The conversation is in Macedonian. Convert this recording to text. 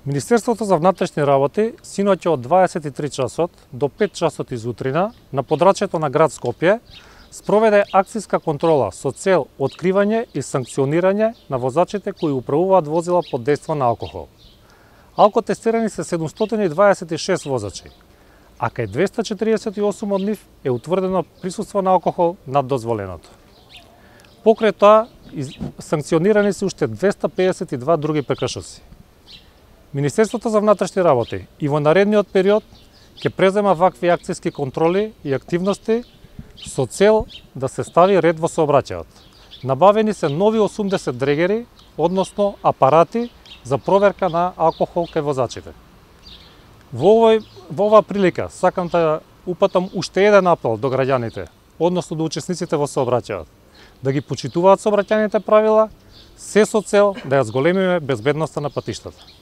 Министерството за внатрешни работи синоќа од 23 часот до 5 часот изутрина на подрачјето на град Скопје спроведе акцијска контрола со цел откривање и санкционирање на возачите кои управуваат возила под дејство на алкохол. Алкотестирани се 726 возачи, а кај 248 од нив е утврдено присуство на алкохол над дозволеното. Покрај тоа, санкционирани се уште 252 други прекршоци. Министерството за внатрешни работи и во наредниот период ќе презема вакви акцијски контроли и активности со цел да се стави ред во сообраќајот. Набавени се нови 80 дрегери, односно апарати за проверка на алкохол кај возачите. Во оваа прилика сакам да упатам уште еден апел до граѓаните, односно до учесниците во сообраќајот, да ги почитуваат сообраќајните правила, се со цел да ја зголемиме безбедноста на патиштата.